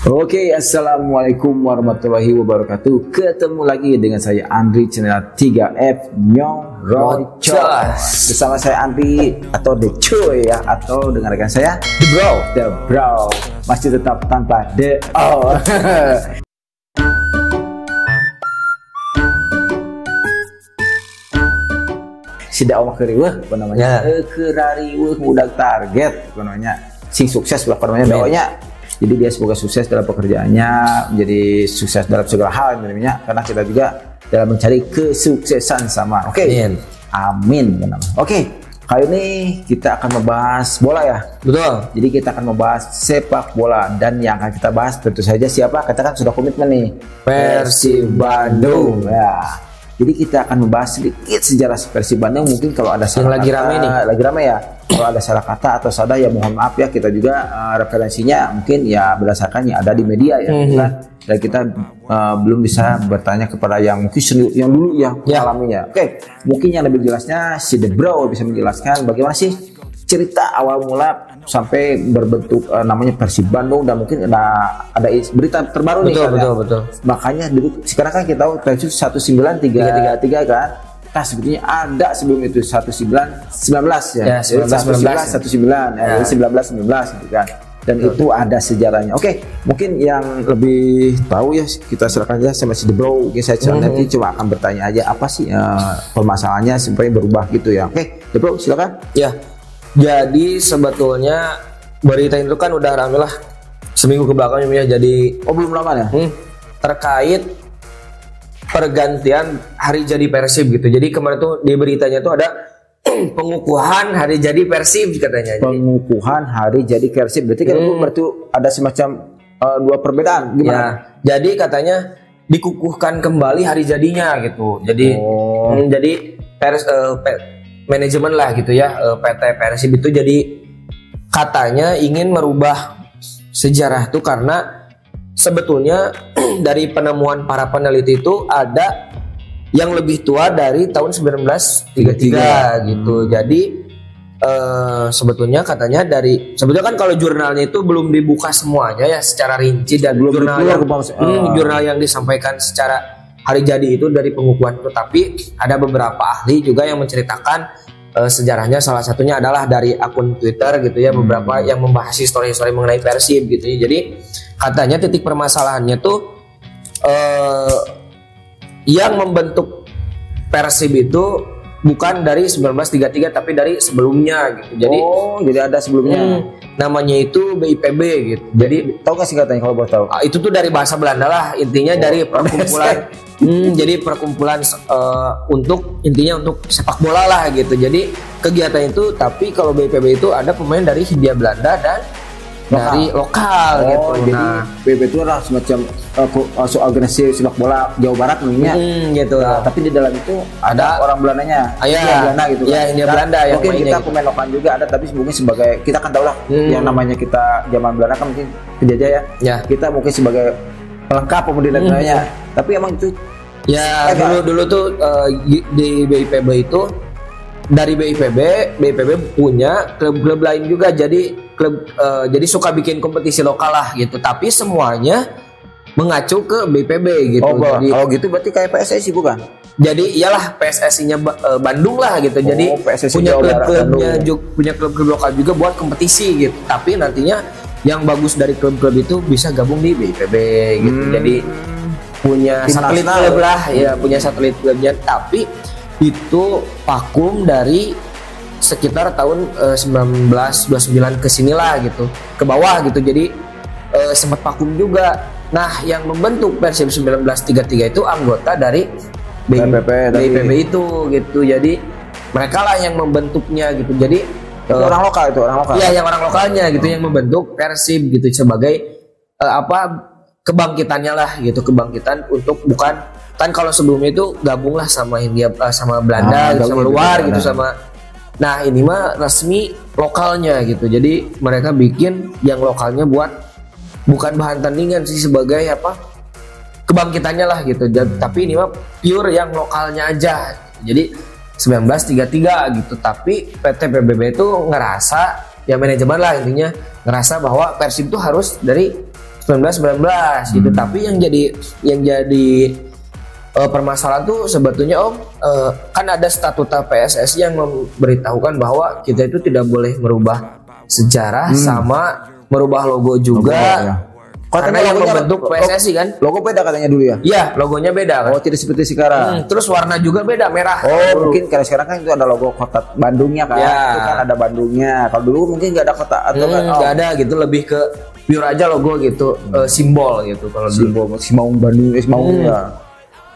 Oke, assalamualaikum warahmatullahi wabarakatuh. Ketemu lagi dengan saya Andri, channel 3F Nyong Rocos. Bersama saya Andri atau The Cuy ya, atau dengan rekan saya The Bro. Masih tetap tanpa The O. Sida omah keriweuh apa namanya? Kerariweuh mudag target apa namanya? Sing sukses lah apa namanya doanya. Jadi dia semoga sukses dalam pekerjaannya, menjadi sukses dalam segala hal namanya, karena kita juga dalam mencari kesuksesan sama. Oke. Amin. Oke. Kali ini kita akan membahas bola ya. Betul. Jadi kita akan membahas sepak bola, dan yang akan kita bahas tentu saja siapa? Katakan sudah komitmen nih. Persib Bandung. Ya. Jadi kita akan membahas sedikit sejarah Persib Bandung. Mungkin kalau ada salah lagi rame nih. Lagi rame ya. Kalau ada salah kata atau salah ya mohon maaf ya, kita juga referensinya mungkin ya berdasarkan yang ada di media ya, kan? Dan kita belum bisa bertanya kepada yang mungkin yang dulu yang mengalaminya. Oke, mungkin yang lebih jelasnya si The Bro bisa menjelaskan bagaimana sih cerita awal mula sampai berbentuk namanya Persib Bandung, dan mungkin ada berita terbaru nih kan. Betul. Makanya dulu sekarang kan kita tahu Persib 1933 kan. Nah, sebetulnya ada sebelum itu 1919 ya. 1919 ya, 1919 gitu kan. Dan itu ada sejarahnya. Oke, mungkin yang lebih tahu ya kita silakan aja sama si The Bro. Mungkin saya nanti cuma akan bertanya aja apa sih permasalahannya sampai berubah gitu ya. Oke, The Bro silakan. Ya. Jadi sebetulnya berita itu kan udah rame lah seminggu ke belakang ya. Jadi belum lama ya. Terkait pergantian hari jadi Persib gitu. Jadi kemarin tuh di beritanya tuh ada pengukuhan hari jadi Persib katanya. Pengukuhan hari jadi Persib berarti kan berarti ada semacam dua perbedaan gimana? Ya, jadi katanya dikukuhkan kembali hari jadinya gitu. Jadi jadi manajemen lah gitu ya, PT Persib itu jadi katanya ingin merubah sejarah tuh karena sebetulnya dari penemuan para peneliti itu ada yang lebih tua dari tahun 1933 gitu. Jadi sebetulnya katanya sebetulnya kan kalau jurnalnya itu belum dibuka semuanya ya secara rinci, dan belum jurnal yang disampaikan secara hari jadi itu dari pengukuhan itu, tapi ada beberapa ahli juga yang menceritakan sejarahnya. Salah satunya adalah dari akun Twitter gitu ya, beberapa yang membahas histori-histori mengenai Persib gitu ya. Jadi katanya titik permasalahannya tuh yang membentuk Persib itu bukan dari 1933 tapi dari sebelumnya gitu. Jadi jadi ada sebelumnya. Namanya itu BIPB gitu. Jadi tahu nggak sih katanya kalau boleh tahu? Itu tuh dari bahasa Belanda lah, intinya dari perkumpulan. Jadi perkumpulan untuk intinya untuk sepak bola lah gitu. Jadi kegiatan itu, tapi kalau BIPB itu ada pemain dari Hindia Belanda dan dari lokal gitu. Jadi BIPB itu adalah semacam organisasi sepak bola Jawa Barat namanya. Gitu. Nah, tapi di dalam itu ada orang Belandanya. Hindia Belanda gitu kan. Iya, Hindia Belanda yang mungkin kita gitu. pemain lokal juga ada, tapi mungkin sebagai kita kan tahu lah yang namanya kita zaman Belanda kan mungkin penjajah ya. Kita mungkin sebagai pelengkap kemudian namanya. Tapi emang itu ya dulu tuh di BIPB itu dari BIPB punya klub-klub lain juga, jadi jadi suka bikin kompetisi lokal lah gitu, tapi semuanya mengacu ke BIPB gitu. Jadi, kalau gitu berarti kayak PSSI bukan? Jadi iyalah PSSI-nya Bandung lah gitu. Jadi PSSI punya klub-klubnya punya klub-klub lokal juga buat kompetisi gitu. Tapi nantinya yang bagus dari klub-klub itu bisa gabung di BIPB gitu. Jadi punya satelit klub lah ya, punya satelit klubnya, tapi itu vakum dari sekitar tahun 1929 ke sinilah gitu, ke bawah gitu. Jadi sempat vakum juga. Nah, yang membentuk Persib 1933 itu anggota dari BIPB itu gitu. Jadi mereka lah yang membentuknya gitu. Jadi orang lokal itu, orang lokal. Iya, yang orang lokalnya gitu yang membentuk Persib gitu sebagai kebangkitannya lah gitu, kebangkitan untuk bukan kan kalau sebelumnya itu gabunglah sama Hindia sama Belanda sama luar gitu sama. Nah ini mah resmi lokalnya gitu. Jadi mereka bikin yang lokalnya buat bukan bahan tandingan sih sebagai apa kebangkitannya lah gitu. Tapi ini mah pure yang lokalnya aja. Jadi 1933 gitu. Tapi PT PBB itu ngerasa ya manajemen lah intinya ngerasa bahwa Persib itu harus dari 1919 gitu. Tapi yang jadi permasalahan tuh sebetulnya Om kan ada statuta PSSI yang memberitahukan bahwa kita itu tidak boleh merubah sejarah sama merubah logo juga. Karena yang membentuk PSSI kan logo beda katanya dulu ya. Iya, logonya beda kan. Oh, tidak seperti sekarang. Terus warna juga beda, merah. Oh, mungkin karena sekarang kan itu ada logo kota Bandungnya kan. Itu kan ada Bandungnya. Kalau dulu mungkin nggak ada kota atau nggak ada gitu, lebih ke pure aja logo gitu, simbol gitu kalau simbol Simaung Bandung, Simaung ya.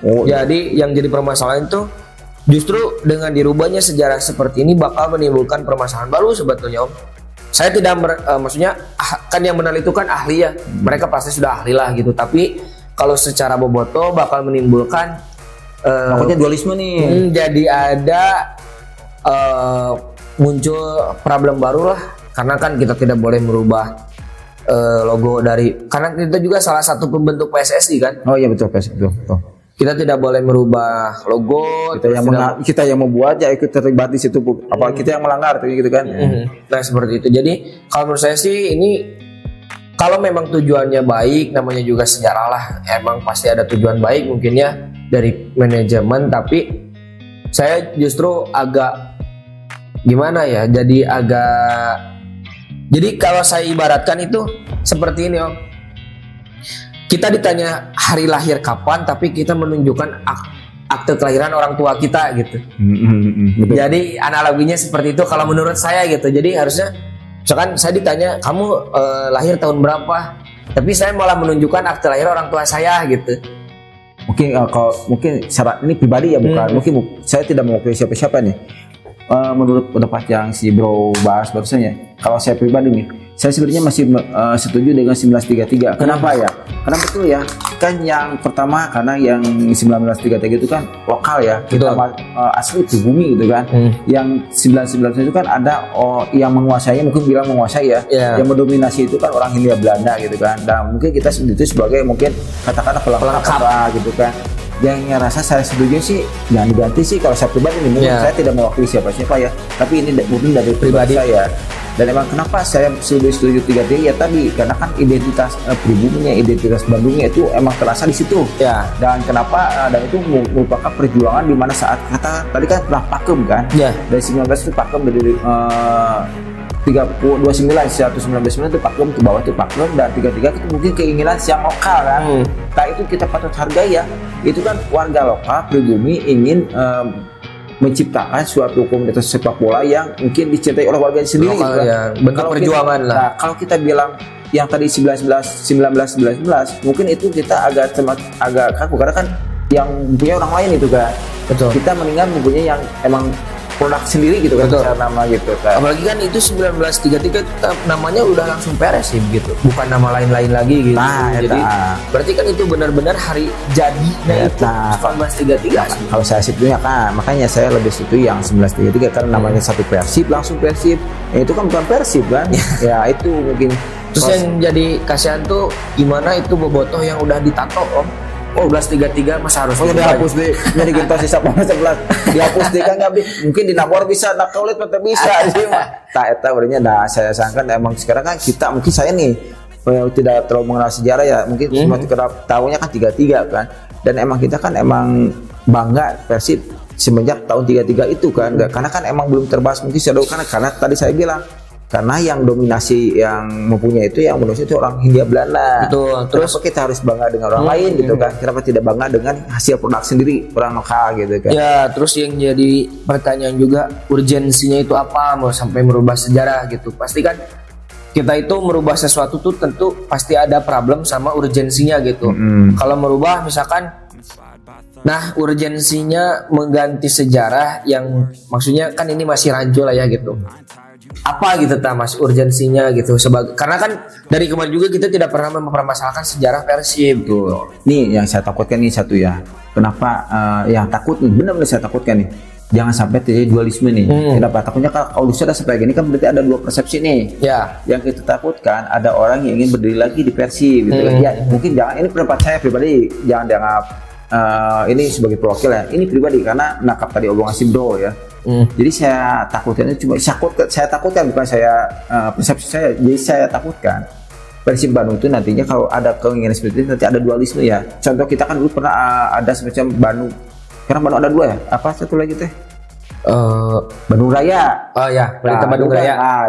Oh, jadi yang jadi permasalahan itu justru dengan dirubahnya sejarah seperti ini bakal menimbulkan permasalahan baru sebetulnya Om. Saya tidak maksudnya kan yang menentukan ahli ya, mereka pasti sudah ahli lah gitu. Tapi kalau secara boboto bakal menimbulkan takutnya dualisme nih. Jadi ada muncul problem baru lah, karena kan kita tidak boleh merubah logo dari, karena kita juga salah satu pembentuk PSSI kan. Oh iya betul PSSI betul. Kita tidak boleh merubah logo. Kita yang membuat ya ikut terlibat di situ. Apalagi kita yang melanggar gitu kan. Nah seperti itu. Jadi kalau menurut saya sih ini kalau memang tujuannya baik, namanya juga sejarah lah. Emang pasti ada tujuan baik mungkin ya dari manajemen. Tapi saya justru agak gimana ya? Jadi kalau saya ibaratkan itu seperti ini Om. Kita ditanya hari lahir kapan, tapi kita menunjukkan akte kelahiran orang tua kita gitu. Betul. Jadi analoginya seperti itu kalau menurut saya gitu. Jadi harusnya, misalkan saya ditanya kamu lahir tahun berapa, tapi saya malah menunjukkan akte lahir orang tua saya gitu. Mungkin syarat ini pribadi ya bukan. Mungkin saya tidak mewakili siapa-siapa nih. Menurut pendapat yang si Bro bahas barusannya, kalau saya pribadi nih, saya sebenarnya masih setuju dengan 1933. Kenapa ya? Karena betul ya, kan yang pertama karena yang 1933 itu kan lokal ya, kita asli pribumi gitu kan. Yang 1919 itu kan ada yang menguasai, mungkin bilang menguasai ya, yang mendominasi itu kan orang Hindia Belanda gitu kan. Dan mungkin kita itu sebagai mungkin katakanlah pelengkap gitu kan. Yang rasa saya setuju sih jangan diganti sih kalau saya pribadi nih. Saya tidak mewakili siapa-siapa ya, tapi ini mungkin dari pribadi saya. Dan emang kenapa saya setuju 33 ya tadi, karena kan identitas pribuminya, identitas Bandungnya itu emang terasa di situ. Dan kenapa dan itu merupakan perjuangan di mana saat kata tadi kan pernah pakem kan. Dari 19 itu pakem dari 29 itu pakem ke bawah itu pakem, dan 33 itu mungkin keinginan siang lokal kan. Nah itu kita patut hargai ya. Itu kan warga lokal pribumi ingin menciptakan suatu komunitas sepak bola yang mungkin dicintai oleh warga sendiri lokal, kan? Bentuk perjuangan lah. Nah, kalau kita bilang yang tadi 19 mungkin itu kita agak kaku karena kan yang punya orang lain itu kan. Betul. Kita mendingan mempunyai yang emang produk sendiri gitu kan, cara nama gitu kan. Apalagi kan itu 1933 namanya udah langsung Persib gitu, bukan nama lain-lain lagi gitu. Jadi berarti kan itu benar-benar hari jadinya itu 1933. Kalau saya setuju kan, makanya saya lebih setuju yang 1933 karena namanya satu Persib langsung Persib. Itu kan bukan Persib kan. Ya itu mungkin. Terus yang jadi kasihan tuh gimana itu bobotoh yang udah ditato Om. 1933 masa harus dihapus deh. Jadi kita sisa 11 dihapus deh kan nggak mungkin di Nabor bisa, nak Kaulit bisa sih mah. Tak eta berarti saya sangka emang sekarang kan kita mungkin saya nih tidak terlalu mengenal sejarah ya, mungkin cuma tahunya kan 33 kan. Dan emang kita kan emang bangga Persib semenjak tahun 33 itu kan. Karena kan emang belum terbahas mungkin secara karena tadi saya bilang karena yang dominasi yang mempunyai itu yang menurut itu orang Hindia Belanda. Betul. Terus kenapa kita harus bangga dengan orang lain gitu kan? Kenapa tidak bangga dengan hasil produk sendiri orang lokal gitu kan? Ya, terus yang jadi pertanyaan juga urgensinya itu apa mau sampai merubah sejarah gitu? Pasti kan kita itu merubah sesuatu tuh tentu pasti ada problem sama urgensinya gitu. Kalau merubah misalkan urgensinya mengganti sejarah yang maksudnya kan ini masih rancu lah ya gitu. apa gitu Mas urgensinya gitu sebagai, karena kan dari kemarin juga kita tidak pernah mempermasalahkan sejarah Persib gitu. Nih yang saya takutkan nih satu ya. Kenapa yang takut nih benar-benar saya takutkan nih. Jangan sampai terjadi dualisme nih. Kenapa? Takutnya kalau sudah sampai gini kan berarti ada dua persepsi nih. Ya. Yang kita takutkan ada orang yang ingin berdiri lagi di Persib gitu kan. Ya, mungkin jangan, ini pendapat saya pribadi, jangan dianggap ini sebagai perwakil ya. Ini pribadi karena menangkap tadi omongan si Bro ya. Jadi saya takutkan itu cuma saya takutkan bukan saya persepsi saya. Jadi saya takutkan Persib Bandung itu nantinya kalau ada keinginan seperti itu nanti ada dualisme ya. Contoh kita kan dulu pernah ada semacam Bandung. Sekarang Bandung ada dua ya. Apa satu lagi teh? Bandung Raya. Oh ya, Pelita Bandung Raya. Nah,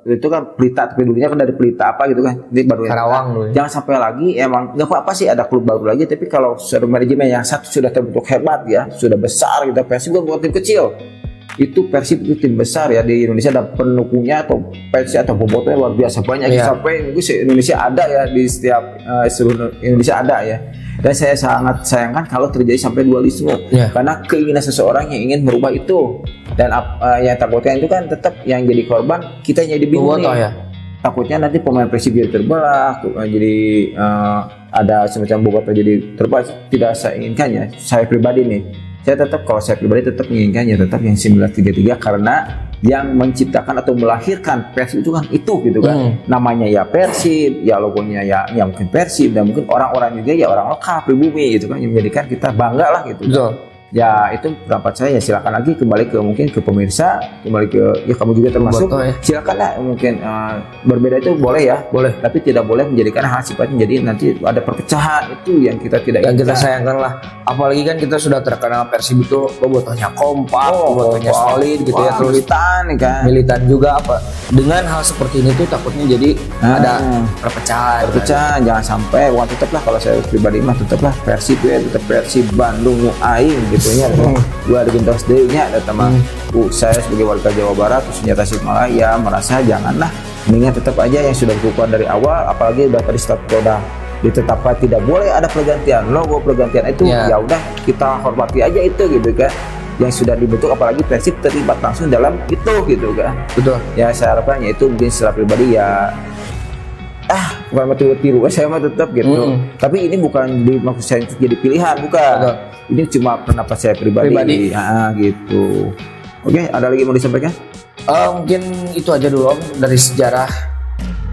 itu kan Pelita, tapi dulunya kan dari Pelita apa gitu kan. Di Bandung Karawang dulu. Jangan sampai lagi emang nggak apa-apa sih ada klub baru lagi, tapi kalau sudah manajemen yang satu sudah terbentuk hebat ya, sudah besar gitu. Persib bukan tim kecil. Itu Persib itu tim besar ya di Indonesia, ada pendukungnya atau fans atau bobotohnya luar biasa banyak sampai Indonesia ada ya, di setiap seluruh Indonesia ada ya. Dan saya sangat sayangkan kalau terjadi sampai dualisme karena keinginan seseorang yang ingin merubah itu, dan yang takutnya itu kan tetap yang jadi korban kita jadi bingung nih. Takutnya nanti pemain Persib jadi terbelah, jadi ada semacam bobotoh jadi terbelah. Tidak saya inginkan ya, saya pribadi nih. Kalau saya pribadi tetap menginginkan ya tetap yang 1933 karena yang menciptakan atau melahirkan Persib itu kan itu gitu kan. Namanya ya Persib, ya logonya ya mungkin Persib, dan mungkin orang-orang juga ya orang lokal pribumi gitu kan yang menjadikan kita bangga lah gitu. Ya itu pendapat saya ya, silakan lagi kembali ke mungkin ke pemirsa, kembali ke ya kamu juga termasuk. Silakan lah mungkin berbeda itu boleh ya, tapi tidak boleh menjadikan hal sifatnya jadi nanti ada perpecahan, itu yang kita tidak yang kita sayangkan lah. Apalagi kan kita sudah terkenal Persib itu bobotohnya kompak, bobotohnya solid gitu ya, terus militan juga apa. Dengan hal seperti ini tuh takutnya jadi ada perpecahan. Jangan sampai tetaplah kalau saya pribadi mah tetaplah Persib ya, tetap Persib Bandung aing gitu nya. Gua ada gentos deui nya eta mah. Saya sebagai warga Jawa Barat khususnya Tasikmalaya merasa janganlah, mendingan tetap aja yang sudah ditentukan dari awal, apalagi udah tadi statuta udah ditetapkan tidak boleh ada pergantian logo, pergantian itu ya udah kita hormati aja itu gitu kan, yang sudah dibentuk, apalagi Persib terlibat langsung dalam itu gitu kan. Betul ya, saya harapkan ya itu mungkin secara pribadi ya bukan tiru saya mah tetap gitu. Tapi ini bukan maksud saya untuk jadi pilihan, bukan. Ini cuma pendapat saya pribadi. Gitu. Oke, ada lagi mau disampaikan? Mungkin itu aja dulu Om dari sejarah,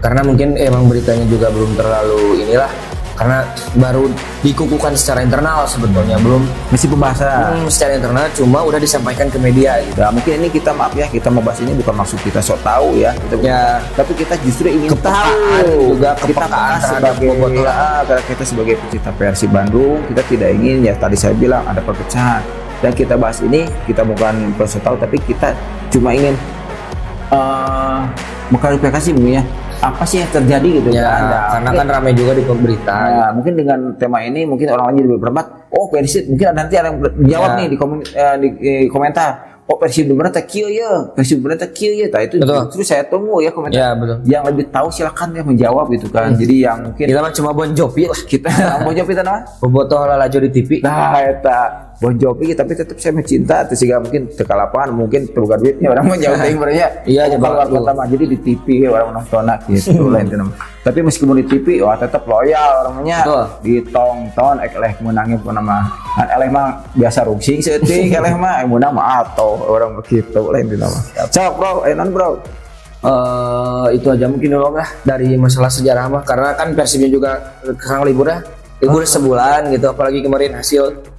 karena mungkin emang beritanya juga belum terlalu inilah, karena baru dikukuhkan secara internal sebetulnya, belum masih pembahasan secara internal, cuma udah disampaikan ke media gitu. Ya mungkin ini kita maaf ya, kita membahas ini bukan maksud kita sok tahu ya, tapi kita justru ingin tahu juga kepekaan sebagai karena kita sebagai pecinta Persib Bandung, kita tidak ingin ya tadi saya bilang ada perpecahan, dan kita bahas ini kita bukan sok tahu, tapi kita cuma ingin mengklarifikasi mungkin ya apa sih yang terjadi gitu karena kan ramai juga di berita. Mungkin dengan tema ini mungkin orang lain jadi berpendapat, Persib mungkin nanti ada yang menjawab nih di komentar, Persib bener tak kieu ya, Persib bener tak kieu ya. Itu justru saya tunggu ya komentar. Yang lebih tahu silakan ya menjawab gitu kan. Jadi yang mungkin kita mah cuma Bon Jovi lah. Kita Bon Jovi nama bobotoh lalajo di TV. Nah eta Bon Jovi, tapi tetap saya mencinta atau sehingga mungkin teka lapangan mungkin perlu duitnya orang menjauh yang berenya. Kalau pertama jadi di TV orang nonton gitu lain itu. Tapi meskipun di TV tetap loyal orangnya. Ditonton eleh menangnya pun nama. Kan eleh mah biasa rungsing seuting, eleh mah menang mah atau orang begitu lain itu nama. Cak bro, non bro. Itu aja mungkin dulu lah dari masalah sejarah mah, karena kan Persibnya juga sekarang libur sebulan gitu, apalagi kemarin hasil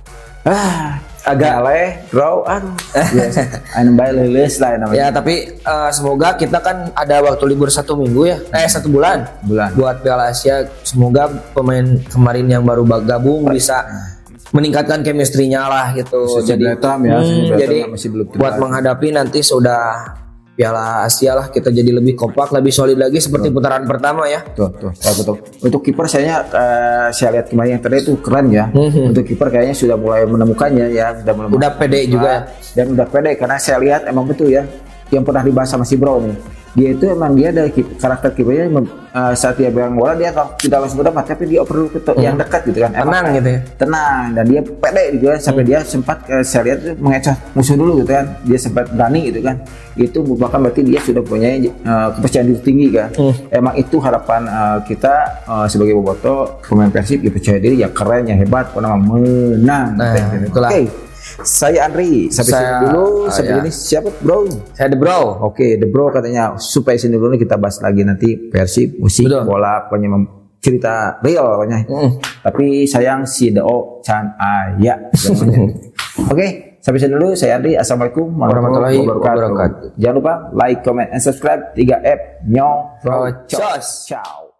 agak bro, bayi lilis lah namanya. Ya tapi semoga kita kan ada waktu libur 1 minggu ya, 1 bulan buat Piala Asia. Semoga pemain kemarin yang baru gabung bisa meningkatkan chemistry-nya lah gitu. Jadi buat menghadapi nanti sudah Piala Asia lah, kita jadi lebih kompak, lebih solid lagi seperti putaran pertama ya. Betul. Untuk kiper saya lihat kemarin yang tadi itu keren ya. Untuk kiper kayaknya sudah mulai menemukannya ya, udah pede juga dan udah pede, karena saya lihat emang betul ya yang pernah dibahas sama si Bro nih. dia itu emang dia dari karakter kipernya saat dia pegang bola dia tidak langsung dapat, tapi dia oper dulu ke yang dekat gitu kan. Tenang gitu ya. Tenang, dan dia pede gitu kan, sampai dia sempat saya lihat tuh mengecoh musuh dulu gitu kan. Dia sempat berani gitu kan. Itu merupakan berarti dia sudah punya kepercayaan diri tinggi kan. Emang itu harapan kita sebagai bobotoh pemain Persib, ya percaya diri, ya keren, ya hebat, pokoknya menang. Oke. Saya Andri, sampai sini dulu. Sampai ini siapa bro? Saya The Bro. Oke, The Bro katanya supaya sini dulu nih, kita bahas lagi nanti Persib, musik, bola, pokoknya cerita real pokoknya. Tapi sayang si Deo Chan Aya. Oke, sampai sini dulu. Saya Andri. Assalamualaikum warahmatullahi wabarakatuh. Jangan lupa like, comment, and subscribe 3F Nyong Procos. Ciao.